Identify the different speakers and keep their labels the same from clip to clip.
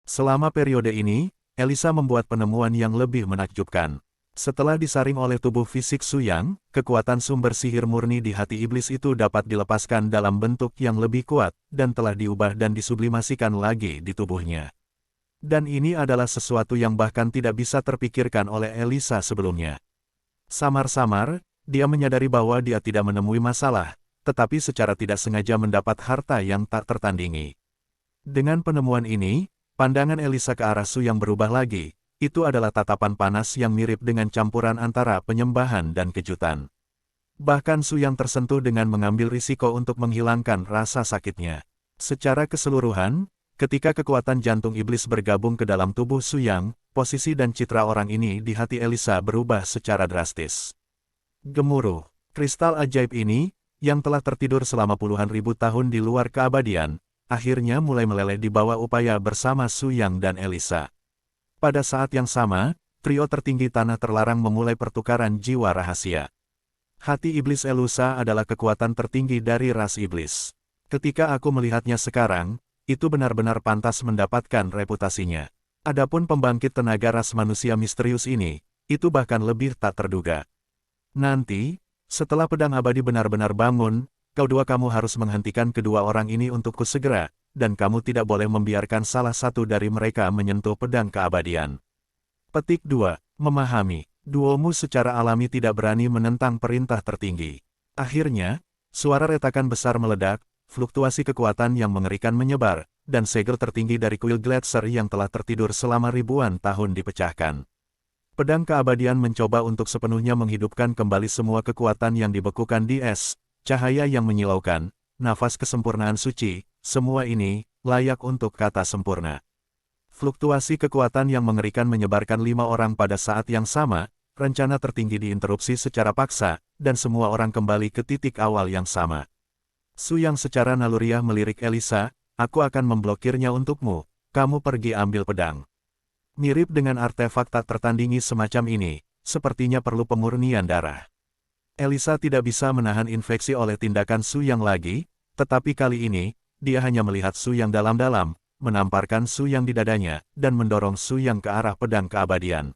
Speaker 1: Selama periode ini, Elisa membuat penemuan yang lebih menakjubkan. Setelah disaring oleh tubuh fisik Su Yang, kekuatan sumber sihir murni di hati iblis itu dapat dilepaskan dalam bentuk yang lebih kuat, dan telah diubah dan disublimasikan lagi di tubuhnya. Dan ini adalah sesuatu yang bahkan tidak bisa terpikirkan oleh Elisa sebelumnya. Samar-samar, dia menyadari bahwa dia tidak menemui masalah, tetapi secara tidak sengaja mendapat harta yang tak tertandingi. Dengan penemuan ini, pandangan Elisa ke arah Su Yang berubah lagi. Itu adalah tatapan panas yang mirip dengan campuran antara penyembahan dan kejutan. Bahkan Su Yang tersentuh dengan mengambil risiko untuk menghilangkan rasa sakitnya. Secara keseluruhan, ketika kekuatan jantung iblis bergabung ke dalam tubuh Su Yang, posisi dan citra orang ini di hati Elisa berubah secara drastis. Gemuruh, kristal ajaib ini, yang telah tertidur selama puluhan ribu tahun di luar keabadian, akhirnya mulai meleleh di bawah upaya bersama Su Yang dan Elisa. Pada saat yang sama, trio tertinggi tanah terlarang memulai pertukaran jiwa rahasia. Hati iblis Elisa adalah kekuatan tertinggi dari ras iblis. Ketika aku melihatnya sekarang, itu benar-benar pantas mendapatkan reputasinya. Adapun pembangkit tenaga ras manusia misterius ini, itu bahkan lebih tak terduga. Nanti, setelah pedang abadi benar-benar bangun, kamu harus menghentikan kedua orang ini untukku segera, dan kamu tidak boleh membiarkan salah satu dari mereka menyentuh pedang keabadian. Petik 2. Memahami. Duomu secara alami tidak berani menentang perintah tertinggi. Akhirnya, suara retakan besar meledak, fluktuasi kekuatan yang mengerikan menyebar, dan segel tertinggi dari kuil Gletser yang telah tertidur selama ribuan tahun dipecahkan. Pedang keabadian mencoba untuk sepenuhnya menghidupkan kembali semua kekuatan yang dibekukan di es, cahaya yang menyilaukan, nafas kesempurnaan suci. Semua ini, layak untuk kata sempurna. Fluktuasi kekuatan yang mengerikan menyebarkan 5 orang pada saat yang sama, rencana tertinggi diinterupsi secara paksa, dan semua orang kembali ke titik awal yang sama. Su Yang secara naluriah melirik Elisa, aku akan memblokirnya untukmu, kamu pergi ambil pedang. Mirip dengan artefak tak tertandingi semacam ini, sepertinya perlu pemurnian darah. Elisa tidak bisa menahan infeksi oleh tindakan Su Yang lagi, tetapi kali ini, dia hanya melihat Su Yang dalam-dalam, menamparkan Su Yang di dadanya, dan mendorong Su Yang ke arah pedang keabadian.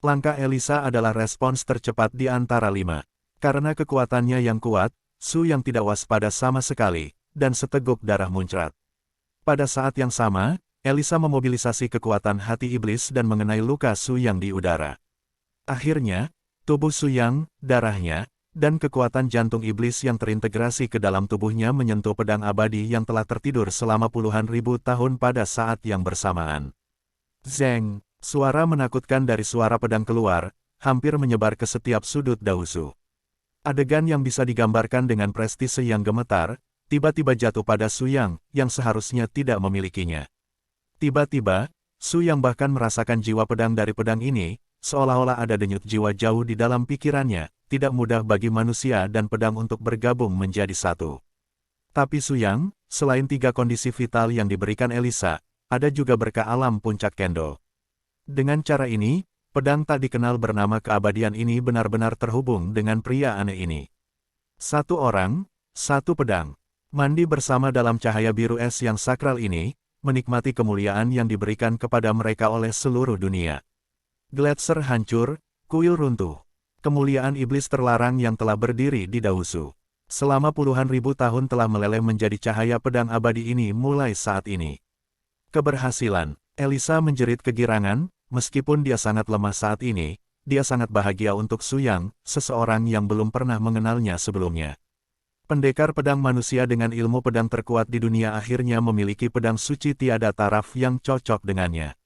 Speaker 1: Langkah Elisa adalah respons tercepat di antara 5. Karena kekuatannya yang kuat, Su Yang tidak waspada sama sekali, dan seteguk darah muncrat. Pada saat yang sama, Elisa memobilisasi kekuatan hati iblis dan mengenai luka Su Yang di udara. Akhirnya, tubuh Su Yang, darahnya, dan kekuatan jantung iblis yang terintegrasi ke dalam tubuhnya menyentuh pedang abadi yang telah tertidur selama puluhan ribu tahun pada saat yang bersamaan. Zeng, suara menakutkan dari suara pedang keluar, hampir menyebar ke setiap sudut Dahusu. Adegan yang bisa digambarkan dengan prestise yang gemetar, tiba-tiba jatuh pada Su Yang, yang seharusnya tidak memilikinya. Tiba-tiba, Su Yang bahkan merasakan jiwa pedang dari pedang ini, seolah-olah ada denyut jiwa jauh di dalam pikirannya. Tidak mudah bagi manusia dan pedang untuk bergabung menjadi satu. Tapi Su Yang, selain 3 kondisi vital yang diberikan Elisa, ada juga berkah alam puncak Kendo. Dengan cara ini, pedang tak dikenal bernama keabadian ini benar-benar terhubung dengan pria aneh ini. 1 orang, 1 pedang. Mandi bersama dalam cahaya biru es yang sakral ini, menikmati kemuliaan yang diberikan kepada mereka oleh seluruh dunia. Gletser hancur, kuil runtuh. Kemuliaan iblis terlarang yang telah berdiri di Dahusu. Selama puluhan ribu tahun telah meleleh menjadi cahaya pedang abadi ini mulai saat ini. Keberhasilan. Elisa menjerit kegirangan, meskipun dia sangat lemah saat ini, dia sangat bahagia untuk Su Yang, seseorang yang belum pernah mengenalnya sebelumnya. Pendekar pedang manusia dengan ilmu pedang terkuat di dunia akhirnya memiliki pedang suci tiada taraf yang cocok dengannya.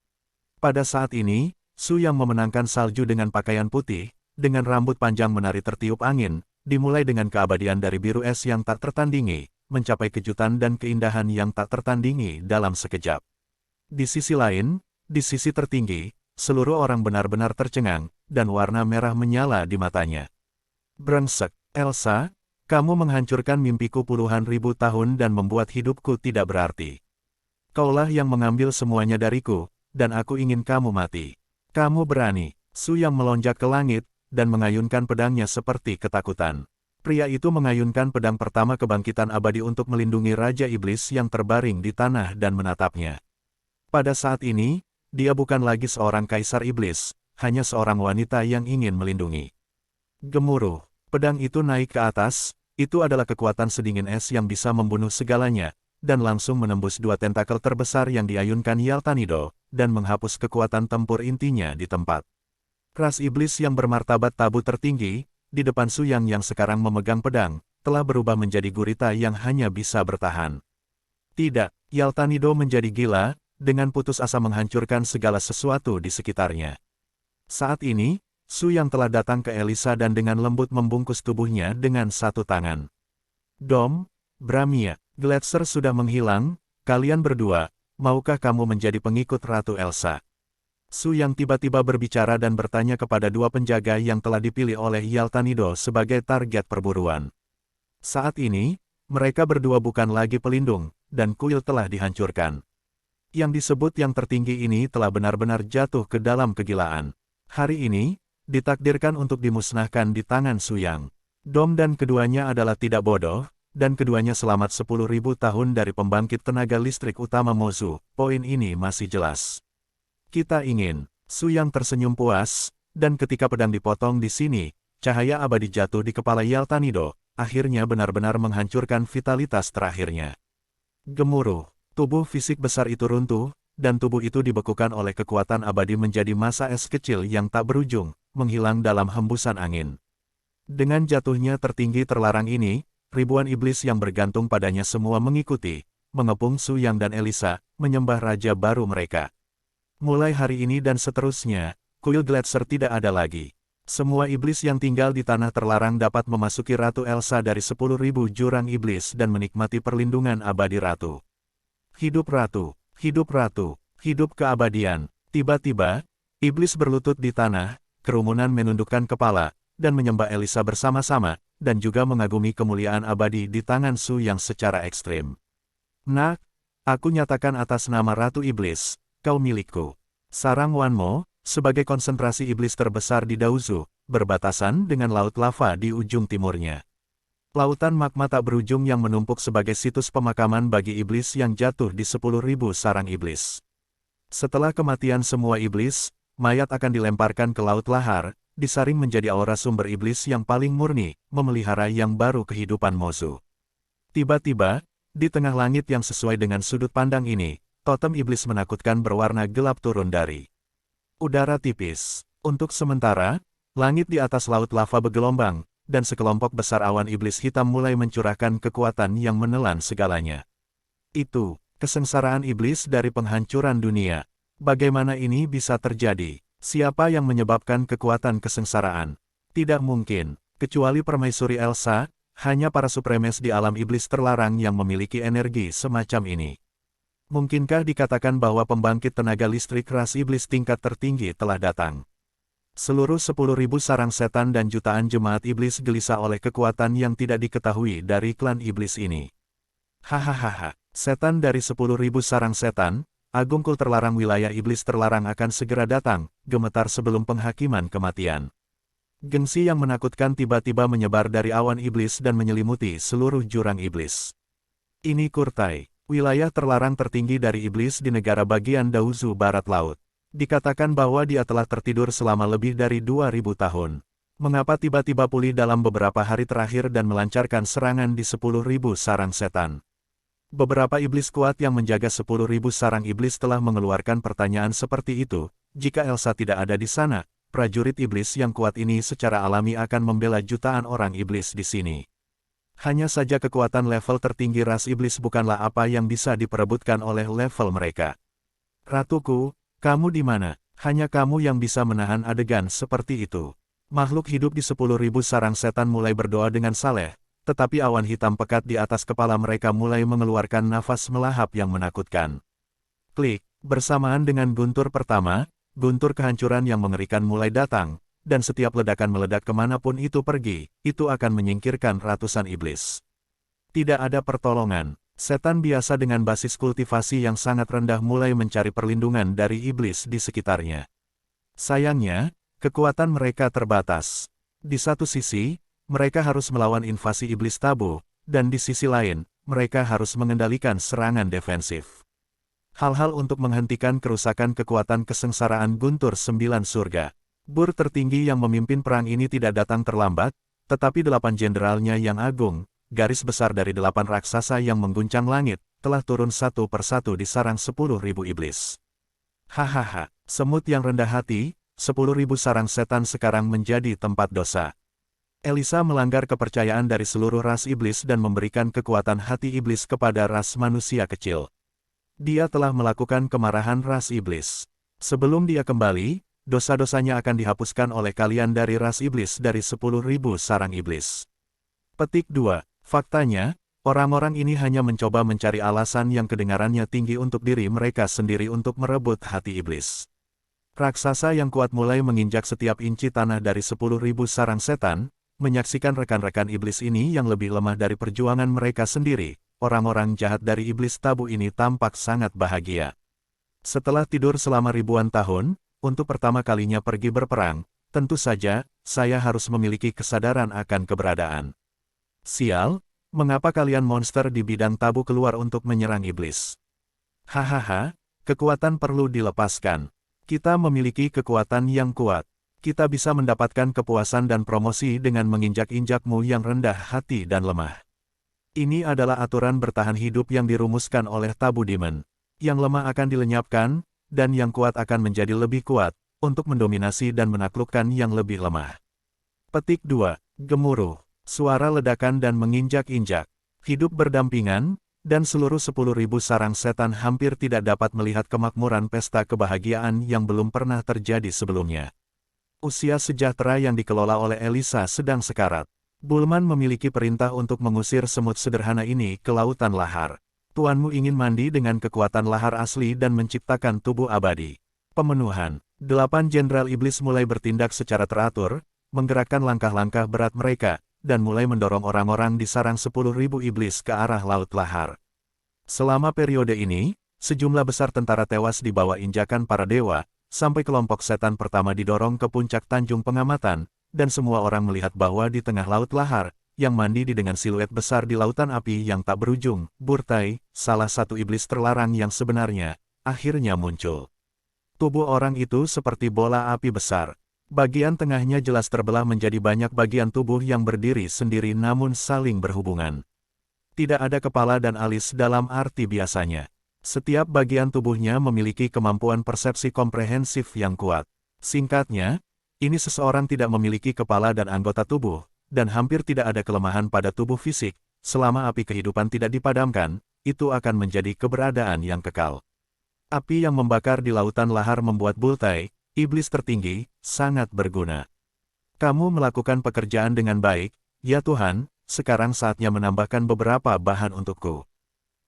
Speaker 1: Pada saat ini, Su Yang memenangkan salju dengan pakaian putih, dengan rambut panjang menari tertiup angin, dimulai dengan keabadian dari biru es yang tak tertandingi, mencapai kejutan dan keindahan yang tak tertandingi dalam sekejap. Di sisi lain, di sisi tertinggi, seluruh orang benar-benar tercengang, dan warna merah menyala di matanya. Brengsek, Elsa, kamu menghancurkan mimpiku puluhan ribu tahun dan membuat hidupku tidak berarti. Kaulah yang mengambil semuanya dariku, dan aku ingin kamu mati. Kamu berani. Su Yang melonjak ke langit, dan mengayunkan pedangnya seperti ketakutan. Pria itu mengayunkan pedang pertama kebangkitan abadi untuk melindungi Raja Iblis yang terbaring di tanah dan menatapnya. Pada saat ini, dia bukan lagi seorang kaisar iblis, hanya seorang wanita yang ingin melindungi. Gemuruh, pedang itu naik ke atas, itu adalah kekuatan sedingin es yang bisa membunuh segalanya, dan langsung menembus dua tentakel terbesar yang diayunkan Yaltanido, dan menghapus kekuatan tempur intinya di tempat. Ras iblis yang bermartabat tabu tertinggi, di depan Suyang yang sekarang memegang pedang, telah berubah menjadi gurita yang hanya bisa bertahan. Tidak, Yaltanido menjadi gila, dengan putus asa menghancurkan segala sesuatu di sekitarnya. Saat ini, Suyang telah datang ke Elisa dan dengan lembut membungkus tubuhnya dengan satu tangan. Dom, Bramia, Gletser sudah menghilang, kalian berdua, maukah kamu menjadi pengikut Ratu Elsa? Suyang tiba-tiba berbicara dan bertanya kepada dua penjaga yang telah dipilih oleh Yaltanido sebagai target perburuan. Saat ini, mereka berdua bukan lagi pelindung, dan kuil telah dihancurkan. Yang disebut yang tertinggi ini telah benar-benar jatuh ke dalam kegilaan. Hari ini, ditakdirkan untuk dimusnahkan di tangan Suyang. Dom dan keduanya adalah tidak bodoh, dan keduanya selamat 10.000 tahun dari pembangkit tenaga listrik utama Mozu. Poin ini masih jelas. Kita ingin. Suyang tersenyum puas, dan ketika pedang dipotong di sini, cahaya abadi jatuh di kepala Yaltanido, akhirnya benar-benar menghancurkan vitalitas terakhirnya. Gemuruh. Tubuh fisik besar itu runtuh, dan tubuh itu dibekukan oleh kekuatan abadi menjadi massa es kecil yang tak berujung, menghilang dalam hembusan angin. Dengan jatuhnya tertinggi terlarang ini, ribuan iblis yang bergantung padanya semua mengikuti, mengepung Suyang dan Elisa, menyembah raja baru mereka. Mulai hari ini dan seterusnya, kuil Gletser tidak ada lagi. Semua iblis yang tinggal di tanah terlarang dapat memasuki Ratu Elsa dari 10.000 jurang iblis dan menikmati perlindungan abadi Ratu. Hidup Ratu, hidup Ratu, hidup keabadian. Tiba-tiba, iblis berlutut di tanah, kerumunan menundukkan kepala, dan menyembah Elisa bersama-sama, dan juga mengagumi kemuliaan abadi di tangan Suyang secara ekstrim. Nak, aku nyatakan atas nama Ratu Iblis, kau milikku. Sarang Wanmo, sebagai konsentrasi iblis terbesar di Daozu, berbatasan dengan laut lava di ujung timurnya. Lautan magma tak berujung yang menumpuk sebagai situs pemakaman bagi iblis yang jatuh di 10.000 sarang iblis. Setelah kematian semua iblis, mayat akan dilemparkan ke laut lahar, disaring menjadi aura sumber iblis yang paling murni, memelihara yang baru kehidupan Mozu. Tiba-tiba, di tengah langit yang sesuai dengan sudut pandang ini, totem iblis menakutkan berwarna gelap turun dari udara tipis. Untuk sementara, langit di atas laut lava bergelombang, dan sekelompok besar awan iblis hitam mulai mencurahkan kekuatan yang menelan segalanya. Itu, kesengsaraan iblis dari penghancuran dunia. Bagaimana ini bisa terjadi? Siapa yang menyebabkan kekuatan kesengsaraan? Tidak mungkin, kecuali permaisuri Elsa, hanya para supremes di alam iblis terlarang yang memiliki energi semacam ini. Mungkinkah dikatakan bahwa pembangkit tenaga listrik ras iblis tingkat tertinggi telah datang? Seluruh 10.000 sarang setan dan jutaan jemaat iblis gelisah oleh kekuatan yang tidak diketahui dari klan iblis ini. Hahaha, setan dari 10.000 sarang setan, Agungkul terlarang wilayah iblis terlarang akan segera datang, gemetar sebelum penghakiman kematian. Gengsi yang menakutkan tiba-tiba menyebar dari awan iblis dan menyelimuti seluruh jurang iblis. Ini Kurtai, wilayah terlarang tertinggi dari iblis di negara bagian Daozu Barat Laut. Dikatakan bahwa dia telah tertidur selama lebih dari 2.000 tahun. Mengapa tiba-tiba pulih dalam beberapa hari terakhir dan melancarkan serangan di 10.000 sarang setan? Beberapa iblis kuat yang menjaga 10.000 sarang iblis telah mengeluarkan pertanyaan seperti itu. Jika Elsa tidak ada di sana, prajurit iblis yang kuat ini secara alami akan membela jutaan orang iblis di sini. Hanya saja kekuatan level tertinggi ras iblis bukanlah apa yang bisa diperebutkan oleh level mereka. Ratuku, kamu di mana? Hanya kamu yang bisa menahan adegan seperti itu. Makhluk hidup di 10.000 sarang setan mulai berdoa dengan saleh, tetapi awan hitam pekat di atas kepala mereka mulai mengeluarkan nafas melahap yang menakutkan. Klik, bersamaan dengan guntur pertama, guntur kehancuran yang mengerikan mulai datang, dan setiap ledakan meledak kemanapun itu pergi, itu akan menyingkirkan ratusan iblis. Tidak ada pertolongan. Setan biasa dengan basis kultivasi yang sangat rendah mulai mencari perlindungan dari iblis di sekitarnya. Sayangnya, kekuatan mereka terbatas. Di satu sisi, mereka harus melawan invasi iblis tabu, dan di sisi lain, mereka harus mengendalikan serangan defensif. Hal-hal untuk menghentikan kerusakan kekuatan kesengsaraan Guntur Sembilan Surga. Bur tertinggi yang memimpin perang ini tidak datang terlambat, tetapi 8 jenderalnya yang agung, garis besar dari 8 raksasa yang mengguncang langit, telah turun satu persatu di sarang 10.000 iblis. Hahaha, semut yang rendah hati, 10.000 sarang setan sekarang menjadi tempat dosa. Elisa melanggar kepercayaan dari seluruh ras iblis dan memberikan kekuatan hati iblis kepada ras manusia kecil. Dia telah melakukan kemarahan ras iblis. Sebelum dia kembali, dosa-dosanya akan dihapuskan oleh kalian dari ras iblis dari 10.000 sarang iblis. Petik 2. Faktanya, orang-orang ini hanya mencoba mencari alasan yang kedengarannya tinggi untuk diri mereka sendiri untuk merebut hati iblis. Raksasa yang kuat mulai menginjak setiap inci tanah dari 10.000 sarang setan, menyaksikan rekan-rekan iblis ini yang lebih lemah dari perjuangan mereka sendiri. Orang-orang jahat dari iblis tabu ini tampak sangat bahagia. Setelah tidur selama ribuan tahun, untuk pertama kalinya pergi berperang, tentu saja, saya harus memiliki kesadaran akan keberadaan. Sial, mengapa kalian monster di bidang tabu keluar untuk menyerang iblis? Hahaha, kekuatan perlu dilepaskan. Kita memiliki kekuatan yang kuat. Kita bisa mendapatkan kepuasan dan promosi dengan menginjak-injakmu yang rendah hati dan lemah. Ini adalah aturan bertahan hidup yang dirumuskan oleh tabu demon. Yang lemah akan dilenyapkan, dan yang kuat akan menjadi lebih kuat, untuk mendominasi dan menaklukkan yang lebih lemah. Petik 2. Gemuruh, suara ledakan dan menginjak-injak. Hidup berdampingan, dan seluruh 10.000 sarang setan hampir tidak dapat melihat kemakmuran pesta kebahagiaan yang belum pernah terjadi sebelumnya. Usia sejahtera yang dikelola oleh Elisa sedang sekarat. Bulman memiliki perintah untuk mengusir semut sederhana ini ke lautan lahar. Tuanmu ingin mandi dengan kekuatan lahar asli dan menciptakan tubuh abadi. Pemenuhan. 8 jenderal iblis mulai bertindak secara teratur, menggerakkan langkah-langkah berat mereka, dan mulai mendorong orang-orang di sarang 10.000 iblis ke arah laut lahar. Selama periode ini, sejumlah besar tentara tewas di bawah injakan para dewa, sampai kelompok setan pertama didorong ke puncak Tanjung Pengamatan, dan semua orang melihat bahwa di tengah laut lahar, yang mandi dengan siluet besar di lautan api yang tak berujung, Burtai, salah satu iblis terlarang yang sebenarnya, akhirnya muncul. Tubuh orang itu seperti bola api besar. Bagian tengahnya jelas terbelah menjadi banyak bagian tubuh yang berdiri sendiri namun saling berhubungan. Tidak ada kepala dan alis dalam arti biasanya. Setiap bagian tubuhnya memiliki kemampuan persepsi komprehensif yang kuat. Singkatnya, ini seseorang tidak memiliki kepala dan anggota tubuh, dan hampir tidak ada kelemahan pada tubuh fisik. Selama api kehidupan tidak dipadamkan, itu akan menjadi keberadaan yang kekal. Api yang membakar di lautan lahar membuat Bultai, iblis tertinggi, sangat berguna. Kamu melakukan pekerjaan dengan baik, ya Tuhan, sekarang saatnya menambahkan beberapa bahan untukku.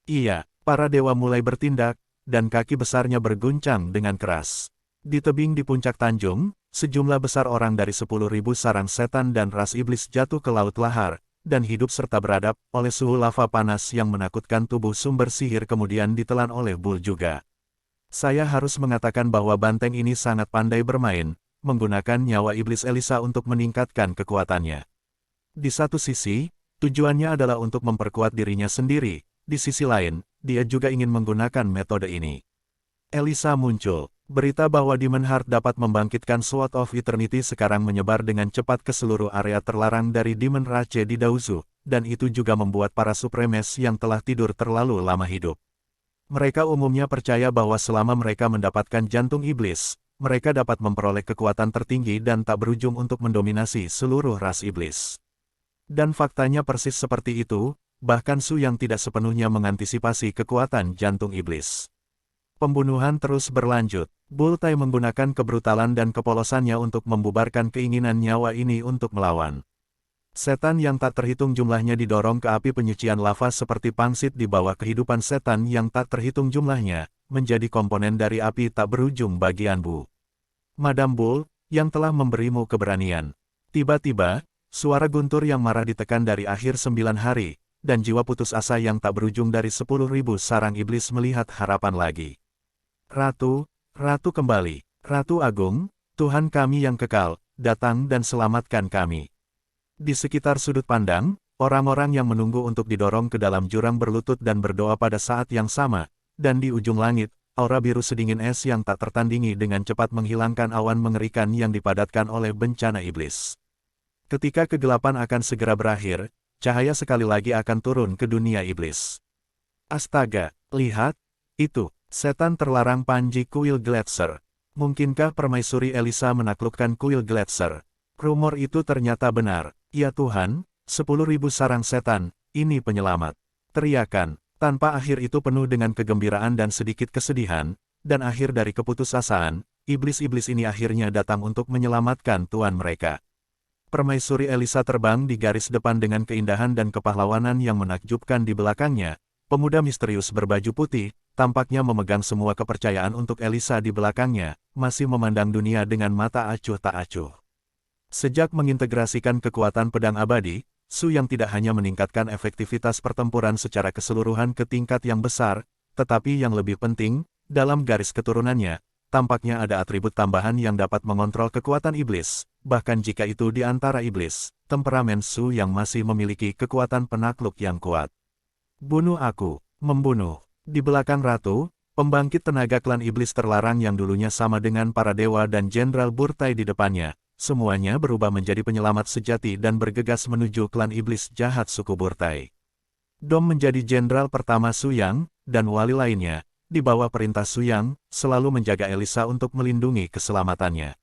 Speaker 1: Iya, para dewa mulai bertindak, dan kaki besarnya berguncang dengan keras. Di tebing di puncak Tanjung, sejumlah besar orang dari 10.000 sarang setan dan ras iblis jatuh ke laut lahar, dan hidup serta beradab oleh suhu lava panas yang menakutkan tubuh sumber sihir kemudian ditelan oleh Bull juga. Saya harus mengatakan bahwa banteng ini sangat pandai bermain, menggunakan nyawa iblis Elisa untuk meningkatkan kekuatannya. Di satu sisi, tujuannya adalah untuk memperkuat dirinya sendiri, di sisi lain, dia juga ingin menggunakan metode ini. Elisa muncul. Berita bahwa Demon Heart dapat membangkitkan Sword of Eternity sekarang menyebar dengan cepat ke seluruh area terlarang dari Demon Rache di Dauzu, dan itu juga membuat para Supremes yang telah tidur terlalu lama hidup. Mereka umumnya percaya bahwa selama mereka mendapatkan jantung iblis, mereka dapat memperoleh kekuatan tertinggi dan tak berujung untuk mendominasi seluruh ras iblis. Dan faktanya persis seperti itu, bahkan Su yang tidak sepenuhnya mengantisipasi kekuatan jantung iblis. Pembunuhan terus berlanjut. Bultai menggunakan kebrutalan dan kepolosannya untuk membubarkan keinginan nyawa ini untuk melawan. Setan yang tak terhitung jumlahnya didorong ke api penyucian lava seperti pangsit di bawah kehidupan setan yang tak terhitung jumlahnya, menjadi komponen dari api tak berujung bagian Bu. Madam Bull, yang telah memberimu keberanian. Tiba-tiba, suara guntur yang marah ditekan dari akhir 9 hari, dan jiwa putus asa yang tak berujung dari 10.000 sarang iblis melihat harapan lagi. Ratu, Ratu kembali, Ratu Agung, Tuhan kami yang kekal, datang dan selamatkan kami. Di sekitar sudut pandang, orang-orang yang menunggu untuk didorong ke dalam jurang berlutut dan berdoa pada saat yang sama, dan di ujung langit, aura biru sedingin es yang tak tertandingi dengan cepat menghilangkan awan mengerikan yang dipadatkan oleh bencana iblis. Ketika kegelapan akan segera berakhir, cahaya sekali lagi akan turun ke dunia iblis. Astaga, lihat, itu, setan terlarang Panji Kuil Gletser. Mungkinkah Permaisuri Elisa menaklukkan Kuil Gletser? Rumor itu ternyata benar. Ya Tuhan, 10.000 sarang setan, ini penyelamat. Teriakan, tanpa akhir itu penuh dengan kegembiraan dan sedikit kesedihan, dan akhir dari keputusasaan, iblis-iblis ini akhirnya datang untuk menyelamatkan tuan mereka. Permaisuri Elisa terbang di garis depan dengan keindahan dan kepahlawanan yang menakjubkan di belakangnya. Pemuda misterius berbaju putih, tampaknya memegang semua kepercayaan untuk Elisa di belakangnya, masih memandang dunia dengan mata acuh tak acuh. Sejak mengintegrasikan kekuatan pedang abadi, Su Yang tidak hanya meningkatkan efektivitas pertempuran secara keseluruhan ke tingkat yang besar, tetapi yang lebih penting, dalam garis keturunannya, tampaknya ada atribut tambahan yang dapat mengontrol kekuatan iblis, bahkan jika itu di antara iblis, temperamen Su Yang masih memiliki kekuatan penakluk yang kuat. Bunuh aku, membunuh. Di belakang ratu, pembangkit tenaga klan iblis terlarang yang dulunya sama dengan para dewa dan Jenderal Burtai di depannya, semuanya berubah menjadi penyelamat sejati dan bergegas menuju klan iblis jahat suku Burtai. Dom menjadi jenderal pertama Su Yang, dan wali lainnya, di bawah perintah Su Yang, selalu menjaga Elisa untuk melindungi keselamatannya.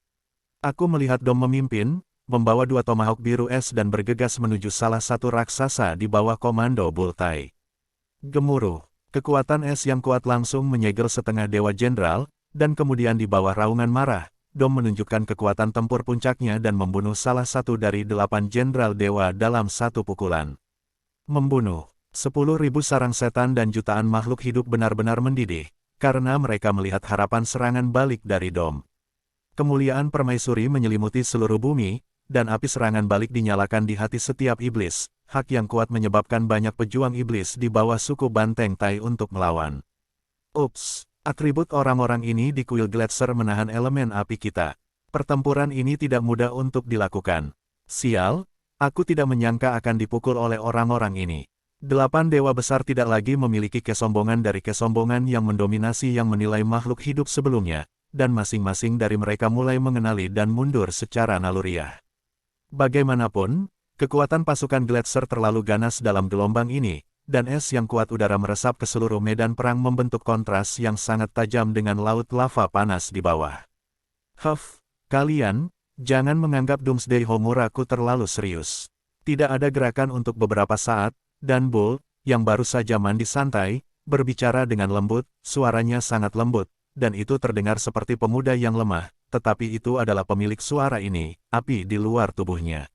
Speaker 1: Aku melihat Dom memimpin, membawa 2 tomahawk biru es dan bergegas menuju salah satu raksasa di bawah komando Burtai. Gemuruh, kekuatan es yang kuat langsung menyegel setengah dewa jenderal, dan kemudian di bawah raungan marah, Dom menunjukkan kekuatan tempur puncaknya dan membunuh salah satu dari 8 jenderal dewa dalam satu pukulan. Membunuh 10.000 sarang setan dan jutaan makhluk hidup benar-benar mendidih, karena mereka melihat harapan serangan balik dari Dom. Kemuliaan permaisuri menyelimuti seluruh bumi, dan api serangan balik dinyalakan di hati setiap iblis. Hak yang kuat menyebabkan banyak pejuang iblis di bawah suku Banteng Tai untuk melawan. Ups, atribut orang-orang ini di kuil Gletser menahan elemen api kita. Pertempuran ini tidak mudah untuk dilakukan. Sial, aku tidak menyangka akan dipukul oleh orang-orang ini. 8 dewa besar tidak lagi memiliki kesombongan dari kesombongan yang mendominasi yang menilai makhluk hidup sebelumnya, dan masing-masing dari mereka mulai mengenali dan mundur secara naluriah. Bagaimanapun, kekuatan pasukan Gletser terlalu ganas dalam gelombang ini, dan es yang kuat udara meresap ke seluruh medan perang membentuk kontras yang sangat tajam dengan laut lava panas di bawah. Huff, kalian, jangan menganggap Doomsday Homuraku terlalu serius. Tidak ada gerakan untuk beberapa saat, dan Bull, yang baru saja mandi santai, berbicara dengan lembut, suaranya sangat lembut, dan itu terdengar seperti pemuda yang lemah, tetapi itu adalah pemilik suara ini, api di luar tubuhnya.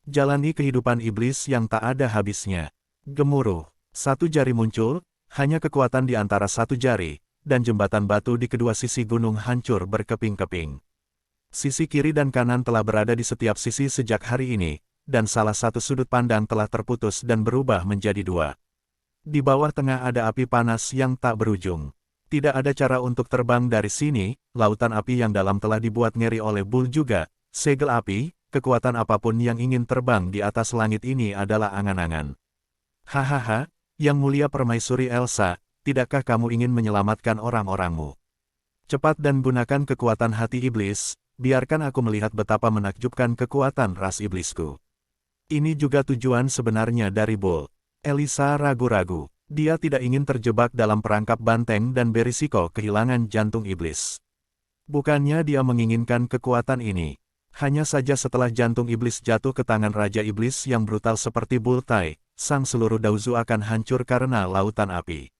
Speaker 1: Jalani kehidupan iblis yang tak ada habisnya. Gemuruh, satu jari muncul, hanya kekuatan di antara satu jari, dan jembatan batu di kedua sisi gunung hancur berkeping-keping. Sisi kiri dan kanan telah berada di setiap sisi sejak hari ini, dan salah satu sudut pandang telah terputus dan berubah menjadi 2. Di bawah tengah ada api panas yang tak berujung. Tidak ada cara untuk terbang dari sini, lautan api yang dalam telah dibuat ngeri oleh Bull juga, segel api. Kekuatan apapun yang ingin terbang di atas langit ini adalah angan-angan. Hahaha, Yang Mulia Permaisuri Elsa, tidakkah kamu ingin menyelamatkan orang-orangmu? Cepat dan gunakan kekuatan hati iblis, biarkan aku melihat betapa menakjubkan kekuatan ras iblisku. Ini juga tujuan sebenarnya dari Bull. Elisa ragu-ragu, dia tidak ingin terjebak dalam perangkap banteng dan berisiko kehilangan jantung iblis. Bukannya dia menginginkan kekuatan ini. Hanya saja setelah jantung iblis jatuh ke tangan Raja Iblis yang brutal seperti Burtai, sang seluruh Dauzu akan hancur karena lautan api.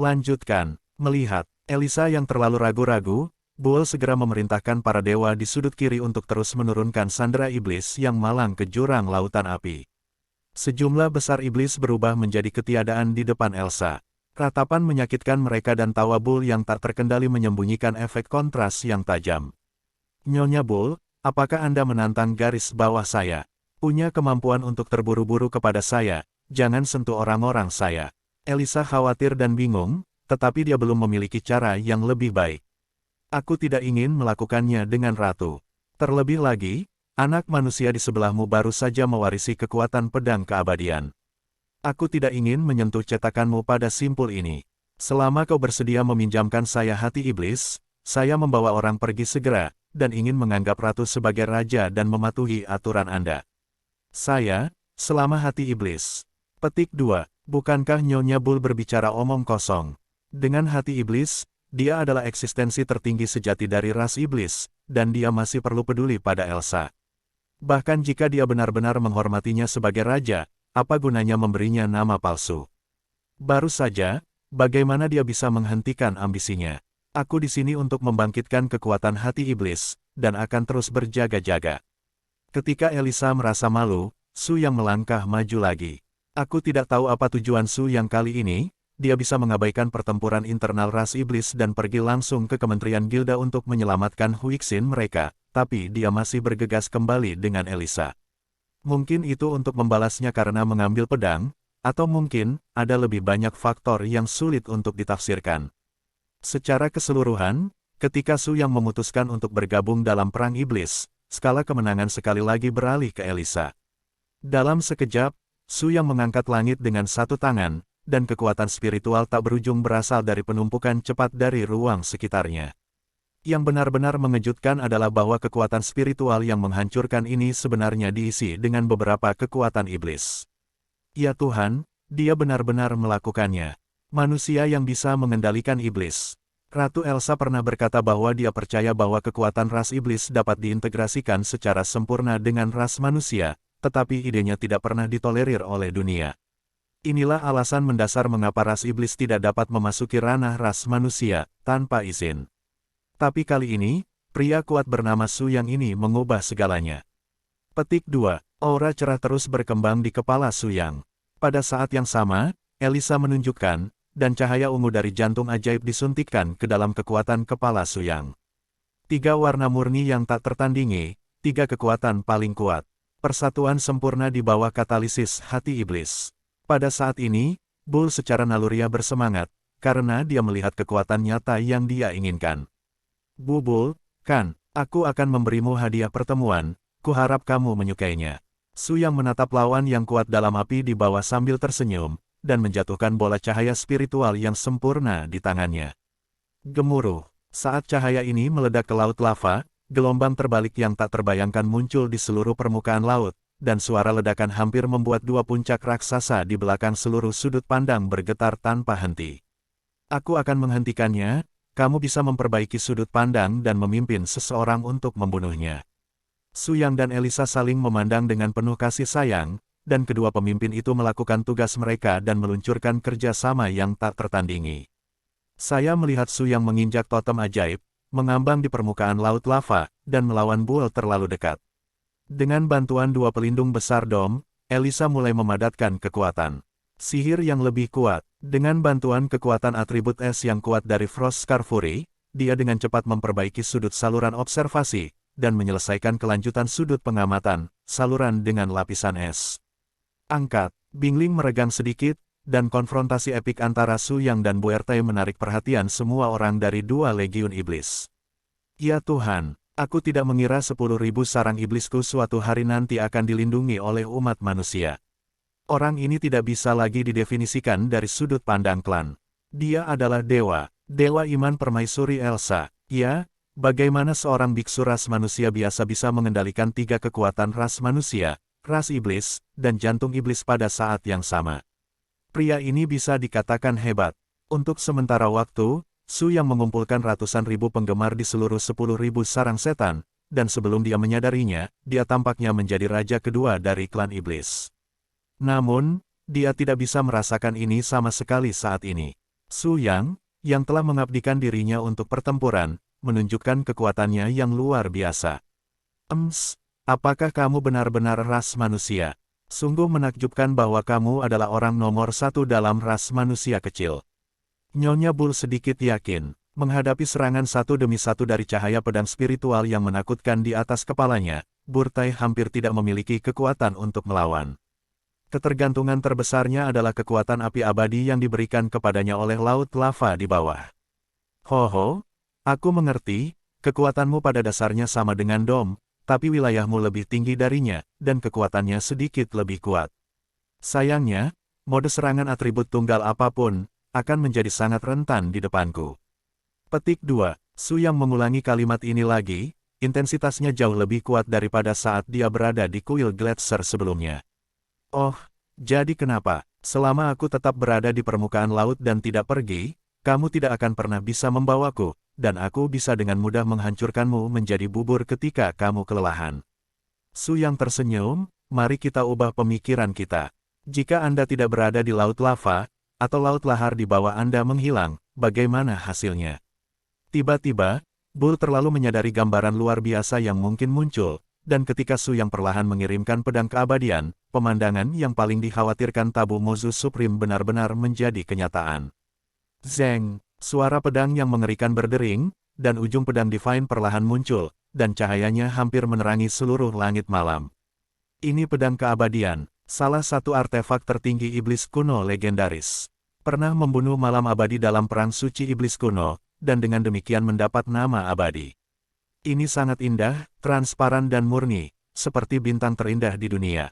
Speaker 1: Lanjutkan, melihat Elisa yang terlalu ragu-ragu, Bull segera memerintahkan para dewa di sudut kiri untuk terus menurunkan sandera iblis yang malang ke jurang lautan api. Sejumlah besar iblis berubah menjadi ketiadaan di depan Elsa. Ratapan menyakitkan mereka dan tawa Bull yang tak terkendali menyembunyikan efek kontras yang tajam. Nyonya Bull, apakah Anda menantang garis bawah saya? Punya kemampuan untuk terburu-buru kepada saya, jangan sentuh orang-orang saya. Elisa khawatir dan bingung, tetapi dia belum memiliki cara yang lebih baik. Aku tidak ingin melakukannya dengan ratu. Terlebih lagi, anak manusia di sebelahmu baru saja mewarisi kekuatan pedang keabadian. Aku tidak ingin menyentuh cetakanmu pada simpul ini. Selama kau bersedia meminjamkan saya hati iblis, saya membawa orang pergi segera, dan ingin menganggap ratu sebagai raja dan mematuhi aturan Anda. Saya, selama hati iblis. Petik 2. Bukankah Nyonya Bull berbicara omong kosong? Dengan hati iblis, dia adalah eksistensi tertinggi sejati dari ras iblis, dan dia masih perlu peduli pada Elsa. Bahkan jika dia benar-benar menghormatinya sebagai raja, apa gunanya memberinya nama palsu? Baru saja, bagaimana dia bisa menghentikan ambisinya? Aku di sini untuk membangkitkan kekuatan hati iblis, dan akan terus berjaga-jaga. Ketika Elisa merasa malu, Su Yang melangkah maju lagi. Aku tidak tahu apa tujuan Su Yang kali ini, dia bisa mengabaikan pertempuran internal ras iblis dan pergi langsung ke Kementerian Gilda untuk menyelamatkan Huixin mereka. Tapi dia masih bergegas kembali dengan Elisa. Mungkin itu untuk membalasnya karena mengambil pedang, atau mungkin ada lebih banyak faktor yang sulit untuk ditafsirkan. Secara keseluruhan, ketika Su Yang memutuskan untuk bergabung dalam perang iblis, skala kemenangan sekali lagi beralih ke Elisa. Dalam sekejap, Su Yang mengangkat langit dengan satu tangan, dan kekuatan spiritual tak berujung berasal dari penumpukan cepat dari ruang sekitarnya. Yang benar-benar mengejutkan adalah bahwa kekuatan spiritual yang menghancurkan ini sebenarnya diisi dengan beberapa kekuatan iblis. Ya Tuhan, dia benar-benar melakukannya. Manusia yang bisa mengendalikan iblis. Ratu Elsa pernah berkata bahwa dia percaya bahwa kekuatan ras iblis dapat diintegrasikan secara sempurna dengan ras manusia, tetapi idenya tidak pernah ditolerir oleh dunia. Inilah alasan mendasar mengapa ras iblis tidak dapat memasuki ranah ras manusia tanpa izin. Tapi kali ini, pria kuat bernama Su Yang ini mengubah segalanya. Petik 2. Aura cerah terus berkembang di kepala Su Yang. Pada saat yang sama, Elisa menunjukkan, dan cahaya ungu dari jantung ajaib disuntikkan ke dalam kekuatan kepala Su Yang. 3 warna murni yang tak tertandingi, 3 kekuatan paling kuat. Persatuan sempurna di bawah katalisis hati iblis. Pada saat ini, Bull secara naluriah bersemangat, karena dia melihat kekuatan nyata yang dia inginkan. Bubul, kan, aku akan memberimu hadiah pertemuan, kuharap kamu menyukainya. Su Yang menatap lawan yang kuat dalam api di bawah sambil tersenyum, dan menjatuhkan bola cahaya spiritual yang sempurna di tangannya. Gemuruh, saat cahaya ini meledak ke laut lava, gelombang terbalik yang tak terbayangkan muncul di seluruh permukaan laut, dan suara ledakan hampir membuat 2 puncak raksasa di belakang seluruh sudut pandang bergetar tanpa henti. Aku akan menghentikannya. Kamu bisa memperbaiki sudut pandang dan memimpin seseorang untuk membunuhnya. Su Yang dan Elisa saling memandang dengan penuh kasih sayang, dan kedua pemimpin itu melakukan tugas mereka dan meluncurkan kerjasama yang tak tertandingi. Saya melihat Su Yang menginjak totem ajaib, mengambang di permukaan laut lava, dan melawan Bull terlalu dekat. Dengan bantuan 2 pelindung besar dom, Elisa mulai memadatkan kekuatan. Sihir yang lebih kuat. Dengan bantuan kekuatan atribut es yang kuat dari Frost Scar Fury, dia dengan cepat memperbaiki sudut saluran observasi, dan menyelesaikan kelanjutan sudut pengamatan, saluran dengan lapisan es. Angkat, Bingling meregang sedikit, dan konfrontasi epik antara Su Yang dan Buerte menarik perhatian semua orang dari 2 legiun iblis. Ya Tuhan, aku tidak mengira 10.000 sarang iblisku suatu hari nanti akan dilindungi oleh umat manusia. Orang ini tidak bisa lagi didefinisikan dari sudut pandang klan. Dia adalah dewa, dewa iman permaisuri Elsa. Ya, bagaimana seorang biksu ras manusia biasa bisa mengendalikan 3 kekuatan ras manusia, ras iblis, dan jantung iblis pada saat yang sama. Pria ini bisa dikatakan hebat. Untuk sementara waktu, Su Yang mengumpulkan ratusan ribu penggemar di seluruh 10.000 sarang setan, dan sebelum dia menyadarinya, dia tampaknya menjadi raja kedua dari klan iblis. Namun, dia tidak bisa merasakan ini sama sekali saat ini. Su Yang, yang telah mengabdikan dirinya untuk pertempuran, menunjukkan kekuatannya yang luar biasa. Apakah kamu benar-benar ras manusia? Sungguh menakjubkan bahwa kamu adalah orang nomor 1 dalam ras manusia kecil. Nyonya Bull sedikit yakin, menghadapi serangan satu demi satu dari cahaya pedang spiritual yang menakutkan di atas kepalanya, Buerte hampir tidak memiliki kekuatan untuk melawan. Ketergantungan terbesarnya adalah kekuatan api abadi yang diberikan kepadanya oleh laut lava di bawah. Ho, aku mengerti, kekuatanmu pada dasarnya sama dengan Dom, tapi wilayahmu lebih tinggi darinya, dan kekuatannya sedikit lebih kuat. Sayangnya, mode serangan atribut tunggal apapun, akan menjadi sangat rentan di depanku. Petik 2. Su Yang mengulangi kalimat ini lagi, intensitasnya jauh lebih kuat daripada saat dia berada di kuil Gletser sebelumnya. Oh, jadi kenapa, selama aku tetap berada di permukaan laut dan tidak pergi, kamu tidak akan pernah bisa membawaku, dan aku bisa dengan mudah menghancurkanmu menjadi bubur ketika kamu kelelahan. Su Yang tersenyum, mari kita ubah pemikiran kita. Jika Anda tidak berada di laut lava, atau laut lahar di bawah Anda menghilang, bagaimana hasilnya? Tiba-tiba, Bull terlalu menyadari gambaran luar biasa yang mungkin muncul, dan ketika Su Yang perlahan mengirimkan pedang keabadian, pemandangan yang paling dikhawatirkan Tabu Mozu Supreme benar-benar menjadi kenyataan. Zeng, suara pedang yang mengerikan berdering, dan ujung pedang Divine perlahan muncul, dan cahayanya hampir menerangi seluruh langit malam. Ini pedang keabadian, salah satu artefak tertinggi iblis kuno legendaris. Pernah membunuh malam abadi dalam perang suci iblis kuno, dan dengan demikian mendapat nama abadi. Ini sangat indah, transparan dan murni, seperti bintang terindah di dunia.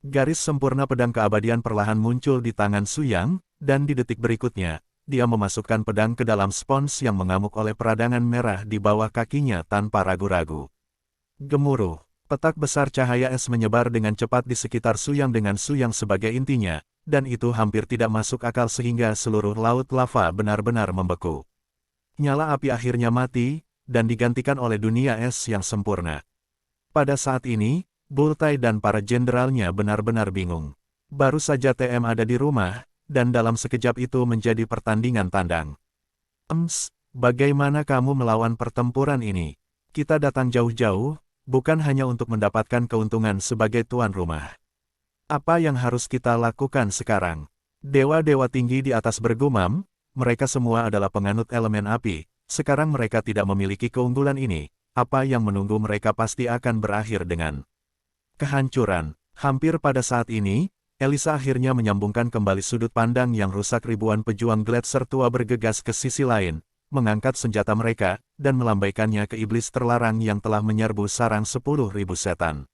Speaker 1: Garis sempurna pedang keabadian perlahan muncul di tangan Su Yang, dan di detik berikutnya, dia memasukkan pedang ke dalam spons yang mengamuk oleh peradangan merah di bawah kakinya tanpa ragu-ragu. Gemuruh, petak besar cahaya es menyebar dengan cepat di sekitar Su Yang dengan Su Yang sebagai intinya, dan itu hampir tidak masuk akal sehingga seluruh laut lava benar-benar membeku. Nyala api akhirnya mati, dan digantikan oleh dunia es yang sempurna. Pada saat ini, Bulltai dan para jenderalnya benar-benar bingung. Baru saja TM ada di rumah, dan dalam sekejap itu menjadi pertandingan tandang. Bagaimana kamu melawan pertempuran ini? Kita datang jauh-jauh, bukan hanya untuk mendapatkan keuntungan sebagai tuan rumah. Apa yang harus kita lakukan sekarang? Dewa-dewa tinggi di atas bergumam, mereka semua adalah penganut elemen api, sekarang mereka tidak memiliki keunggulan ini, apa yang menunggu mereka pasti akan berakhir dengan kehancuran. Hampir pada saat ini, Elisa akhirnya menyambungkan kembali sudut pandang yang rusak. Ribuan pejuang Gletser tua bergegas ke sisi lain, mengangkat senjata mereka, dan melambaikannya ke iblis terlarang yang telah menyerbu sarang 10.000 setan.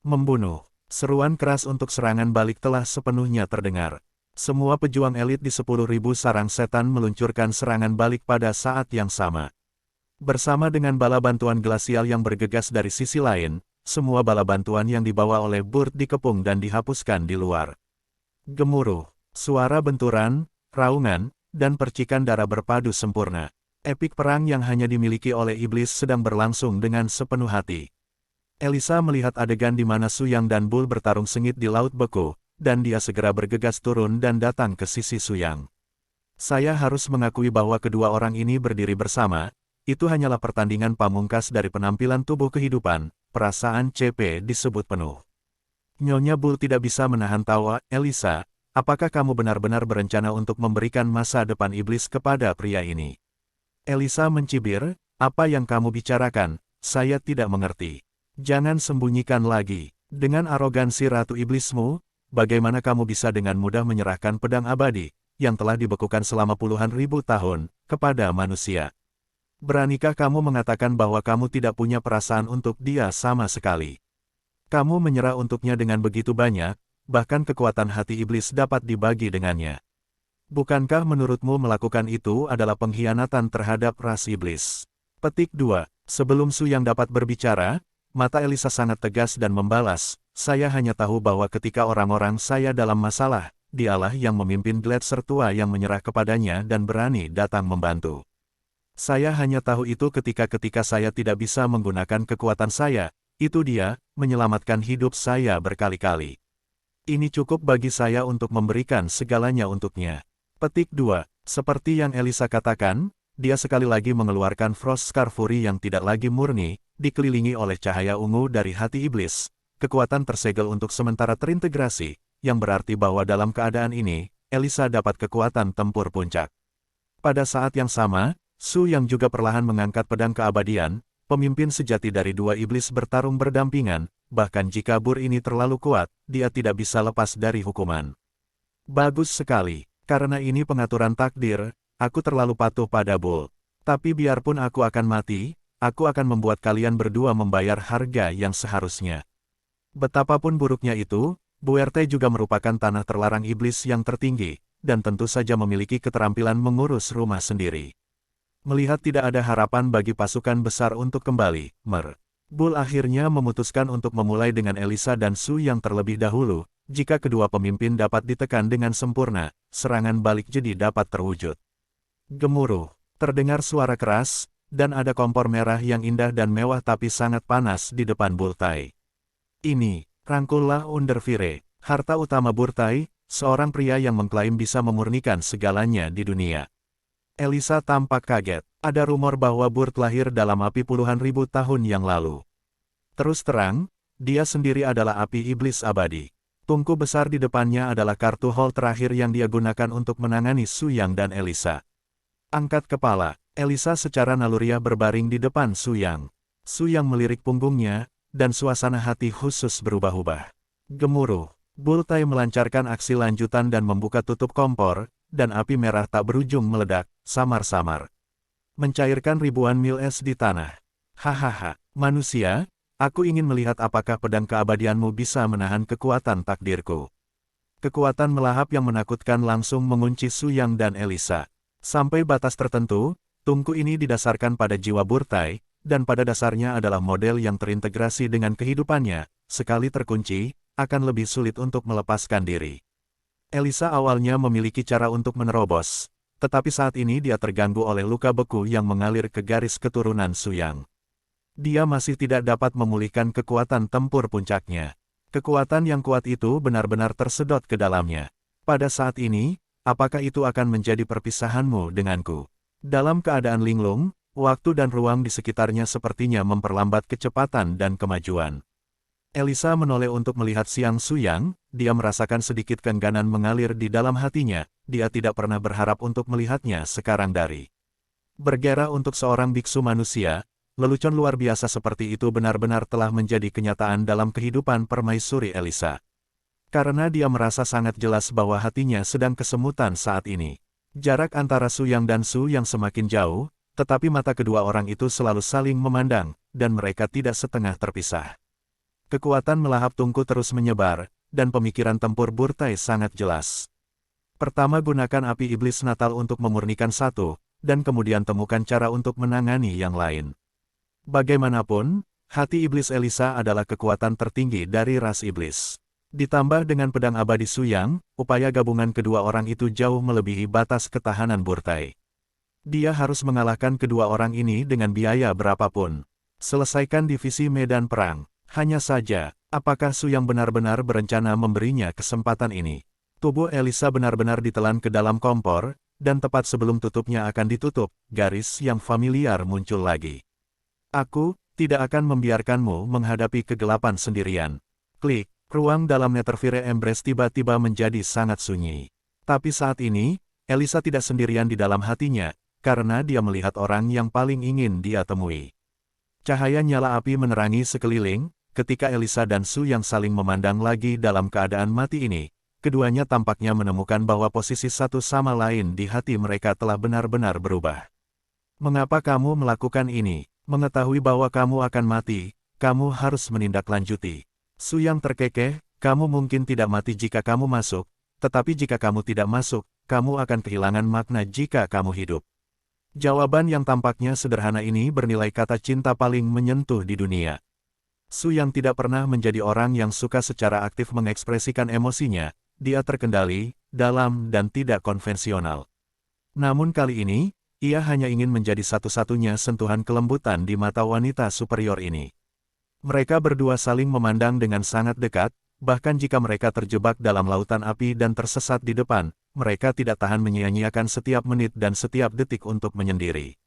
Speaker 1: Membunuh. Seruan keras untuk serangan balik telah sepenuhnya terdengar. Semua pejuang elit di 10.000 sarang setan meluncurkan serangan balik pada saat yang sama. Bersama dengan bala bantuan glasial yang bergegas dari sisi lain, semua bala bantuan yang dibawa oleh Burt dikepung dan dihapuskan di luar. Gemuruh, suara benturan, raungan, dan percikan darah berpadu sempurna. Epik perang yang hanya dimiliki oleh iblis sedang berlangsung dengan sepenuh hati. Elisa melihat adegan di mana Su Yang dan Bull bertarung sengit di laut beku, dan dia segera bergegas turun dan datang ke sisi Su Yang. Saya harus mengakui bahwa kedua orang ini berdiri bersama, itu hanyalah pertandingan pamungkas dari penampilan tubuh kehidupan, perasaan CP disebut penuh. Nyonya Bull tidak bisa menahan tawa. Elisa, apakah kamu benar-benar berencana untuk memberikan masa depan iblis kepada pria ini? Elisa mencibir, apa yang kamu bicarakan, saya tidak mengerti. Jangan sembunyikan lagi. Dengan arogansi Ratu Iblismu, bagaimana kamu bisa dengan mudah menyerahkan pedang abadi, yang telah dibekukan selama puluhan ribu tahun, kepada manusia? Beranikah kamu mengatakan bahwa kamu tidak punya perasaan untuk dia sama sekali? Kamu menyerah untuknya dengan begitu banyak, bahkan kekuatan hati iblis dapat dibagi dengannya. Bukankah menurutmu melakukan itu adalah pengkhianatan terhadap ras iblis? Petik 2. Sebelum Su Yang dapat berbicara, mata Elisa sangat tegas dan membalas, saya hanya tahu bahwa ketika orang-orang saya dalam masalah, dialah yang memimpin Gletser tua yang menyerah kepadanya dan berani datang membantu. Saya hanya tahu itu ketika saya tidak bisa menggunakan kekuatan saya, itu dia, menyelamatkan hidup saya berkali-kali. Ini cukup bagi saya untuk memberikan segalanya untuknya. Petik 2. Seperti yang Elisa katakan, dia sekali lagi mengeluarkan Frost Scar Fury yang tidak lagi murni, dikelilingi oleh cahaya ungu dari hati iblis. Kekuatan tersegel untuk sementara terintegrasi, yang berarti bahwa dalam keadaan ini, Elisa dapat kekuatan tempur puncak. Pada saat yang sama, Su Yang juga perlahan mengangkat pedang keabadian, pemimpin sejati dari dua iblis bertarung berdampingan, bahkan jika Bur ini terlalu kuat, dia tidak bisa lepas dari hukuman. Bagus sekali, karena ini pengaturan takdir, aku terlalu patuh pada Bull. Tapi biarpun aku akan mati, aku akan membuat kalian berdua membayar harga yang seharusnya. Betapapun buruknya itu, Buerte juga merupakan tanah terlarang iblis yang tertinggi, dan tentu saja memiliki keterampilan mengurus rumah sendiri. Melihat tidak ada harapan bagi pasukan besar untuk kembali, Bull akhirnya memutuskan untuk memulai dengan Elisa dan Su yang terlebih dahulu. Jika kedua pemimpin dapat ditekan dengan sempurna, serangan balik jadi dapat terwujud. Gemuruh, terdengar suara keras, dan ada kompor merah yang indah dan mewah tapi sangat panas di depan Burtai. Ini, rangkullah Underfire, harta utama Burtai, seorang pria yang mengklaim bisa memurnikan segalanya di dunia. Elisa tampak kaget. Ada rumor bahwa Burt lahir dalam api puluhan ribu tahun yang lalu. Terus terang, dia sendiri adalah api iblis abadi. Tungku besar di depannya adalah kartu hall terakhir yang dia gunakan untuk menangani Su Yang dan Elisa. Angkat kepala, Elisa secara naluriah berbaring di depan Su Yang. Su Yang melirik punggungnya, dan suasana hati khusus berubah-ubah. Gemuruh, Burtai melancarkan aksi lanjutan dan membuka tutup kompor, dan api merah tak berujung meledak, samar-samar. Mencairkan ribuan mil es di tanah. Hahaha, manusia, aku ingin melihat apakah pedang keabadianmu bisa menahan kekuatan takdirku. Kekuatan melahap yang menakutkan langsung mengunci Su Yang dan Elisa. Sampai batas tertentu, tungku ini didasarkan pada jiwa Burtai, dan pada dasarnya adalah model yang terintegrasi dengan kehidupannya. Sekali terkunci, akan lebih sulit untuk melepaskan diri. Elisa awalnya memiliki cara untuk menerobos, tetapi saat ini dia terganggu oleh luka beku yang mengalir ke garis keturunan Su Yang. Dia masih tidak dapat memulihkan kekuatan tempur puncaknya. Kekuatan yang kuat itu benar-benar tersedot ke dalamnya. Pada saat ini, apakah itu akan menjadi perpisahanmu denganku? Dalam keadaan linglung, waktu dan ruang di sekitarnya sepertinya memperlambat kecepatan dan kemajuan. Elisa menoleh untuk melihat Siang Su Yang, dia merasakan sedikit keengganan mengalir di dalam hatinya, dia tidak pernah berharap untuk melihatnya sekarang dari. Bergera untuk seorang biksu manusia, lelucon luar biasa seperti itu benar-benar telah menjadi kenyataan dalam kehidupan permaisuri Elisa. Karena dia merasa sangat jelas bahwa hatinya sedang kesemutan saat ini. Jarak antara Su Yang dan Su Yang semakin jauh, tetapi mata kedua orang itu selalu saling memandang, dan mereka tidak setengah terpisah. Kekuatan melahap tungku terus menyebar, dan pemikiran tempur Burtai sangat jelas. Pertama gunakan api iblis Natal untuk memurnikan satu, dan kemudian temukan cara untuk menangani yang lain. Bagaimanapun, hati iblis Elisa adalah kekuatan tertinggi dari ras iblis. Ditambah dengan pedang abadi Su Yang, upaya gabungan kedua orang itu jauh melebihi batas ketahanan Burtai. Dia harus mengalahkan kedua orang ini dengan biaya berapapun. Selesaikan divisi medan perang. Hanya saja, apakah Su Yang benar-benar berencana memberinya kesempatan ini? Tubuh Elisa benar-benar ditelan ke dalam kompor, dan tepat sebelum tutupnya akan ditutup, garis yang familiar muncul lagi. Aku tidak akan membiarkanmu menghadapi kegelapan sendirian. Klik, ruang dalam Netherfire Embrace tiba-tiba menjadi sangat sunyi. Tapi saat ini, Elisa tidak sendirian di dalam hatinya, karena dia melihat orang yang paling ingin dia temui. Cahaya nyala api menerangi sekeliling. Ketika Elisa dan Su Yang saling memandang lagi dalam keadaan mati ini, keduanya tampaknya menemukan bahwa posisi satu sama lain di hati mereka telah benar-benar berubah. Mengapa kamu melakukan ini? Mengetahui bahwa kamu akan mati, kamu harus menindaklanjuti. Su Yang terkekeh, kamu mungkin tidak mati jika kamu masuk, tetapi jika kamu tidak masuk, kamu akan kehilangan makna jika kamu hidup. Jawaban yang tampaknya sederhana ini bernilai kata cinta paling menyentuh di dunia. Su Yang tidak pernah menjadi orang yang suka secara aktif mengekspresikan emosinya, dia terkendali, dalam dan tidak konvensional. Namun kali ini, ia hanya ingin menjadi satu-satunya sentuhan kelembutan di mata wanita superior ini. Mereka berdua saling memandang dengan sangat dekat, bahkan jika mereka terjebak dalam lautan api dan tersesat di depan, mereka tidak tahan menyia-nyiakan setiap menit dan setiap detik untuk menyendiri.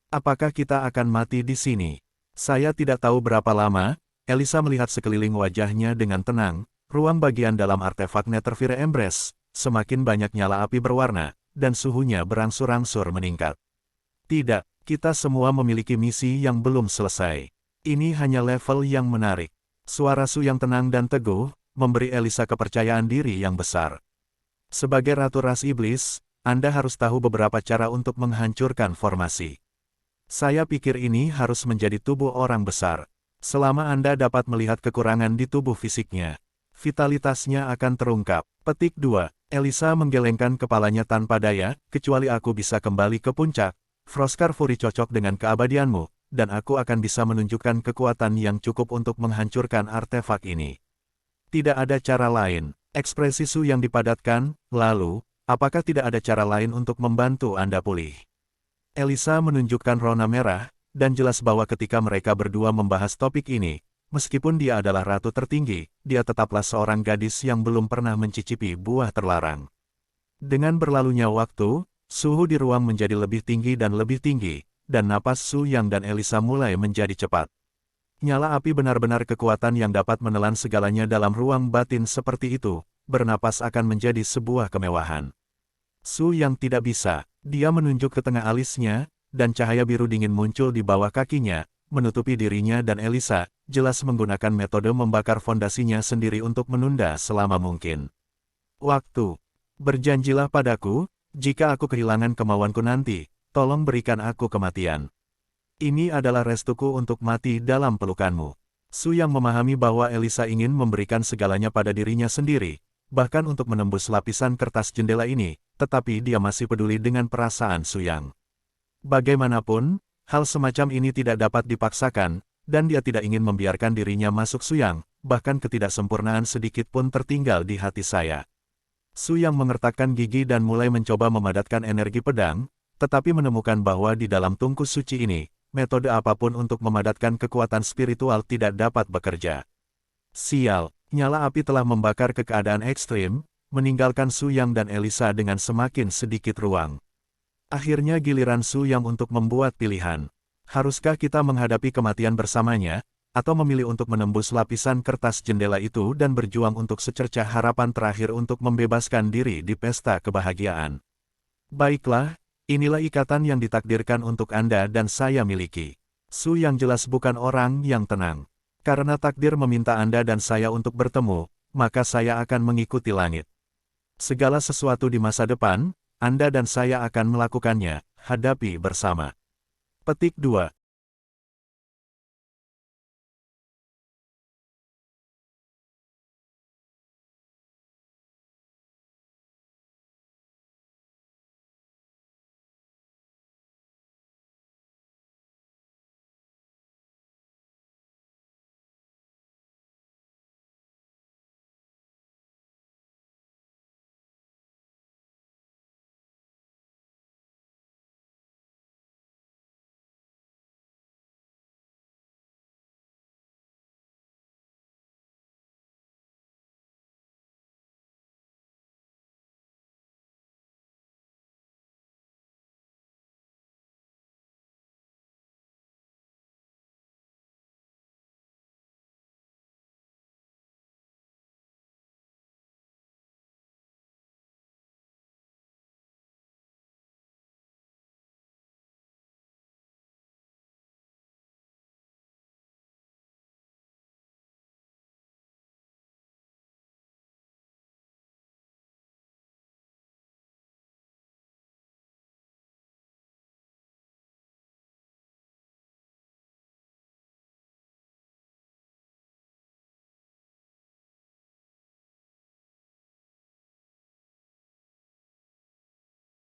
Speaker 1: Apakah kita akan mati di sini? Saya tidak tahu berapa lama. Elisa melihat sekeliling wajahnya dengan tenang, ruang bagian dalam artefak Netherfire Embrace, semakin banyak nyala api berwarna, dan suhunya berangsur-angsur meningkat. Tidak, kita semua memiliki misi yang belum selesai. Ini hanya level yang menarik. Suara Su yang tenang dan teguh, memberi Elisa kepercayaan diri yang besar. Sebagai Ratu Ras Iblis, Anda harus tahu beberapa cara untuk menghancurkan formasi. Saya pikir ini harus menjadi tubuh orang besar. Selama Anda dapat melihat kekurangan di tubuh fisiknya, vitalitasnya akan terungkap. Petik 2. Elisa menggelengkan kepalanya tanpa daya, kecuali aku bisa kembali ke puncak. Froskar Fury cocok dengan keabadianmu, dan aku akan bisa menunjukkan kekuatan yang cukup untuk menghancurkan artefak ini. Tidak ada cara lain. Ekspresi Su yang dipadatkan, lalu, apakah tidak ada cara lain untuk membantu Anda pulih? Elisa menunjukkan rona merah, dan jelas bahwa ketika mereka berdua membahas topik ini, meskipun dia adalah ratu tertinggi, dia tetaplah seorang gadis yang belum pernah mencicipi buah terlarang. Dengan berlalunya waktu, suhu di ruang menjadi lebih tinggi, dan napas Su Yang dan Elisa mulai menjadi cepat. Nyala api benar-benar kekuatan yang dapat menelan segalanya dalam ruang batin seperti itu, bernapas akan menjadi sebuah kemewahan. Su Yang tidak bisa, dia menunjuk ke tengah alisnya, dan cahaya biru dingin muncul di bawah kakinya, menutupi dirinya dan Elisa, jelas menggunakan metode membakar fondasinya sendiri untuk menunda selama mungkin. Waktu. Berjanjilah padaku, jika aku kehilangan kemauanku nanti, tolong berikan aku kematian. Ini adalah restuku untuk mati dalam pelukanmu. Su Yang memahami bahwa Elisa ingin memberikan segalanya pada dirinya sendiri, bahkan untuk menembus lapisan kertas jendela ini, tetapi dia masih peduli dengan perasaan Su Yang. Bagaimanapun, hal semacam ini tidak dapat dipaksakan, dan dia tidak ingin membiarkan dirinya masuk Su Yang, bahkan ketidaksempurnaan sedikit pun tertinggal di hati saya. Su Yang mengertakkan gigi dan mulai mencoba memadatkan energi pedang, tetapi menemukan bahwa di dalam tungku suci ini, metode apapun untuk memadatkan kekuatan spiritual tidak dapat bekerja. Sial, nyala api telah membakar ke keadaan ekstrim, meninggalkan Su Yang dan Elisa dengan semakin sedikit ruang. Akhirnya giliran Su Yang untuk membuat pilihan. Haruskah kita menghadapi kematian bersamanya, atau memilih untuk menembus lapisan kertas jendela itu dan berjuang untuk secercah harapan terakhir untuk membebaskan diri di pesta kebahagiaan? Baiklah, inilah ikatan yang ditakdirkan untuk Anda dan saya miliki. Su Yang jelas bukan orang yang tenang. Karena takdir meminta Anda dan saya untuk bertemu, maka saya akan mengikuti langit. Segala sesuatu di masa depan, Anda dan saya akan melakukannya, hadapi bersama. Petik 2.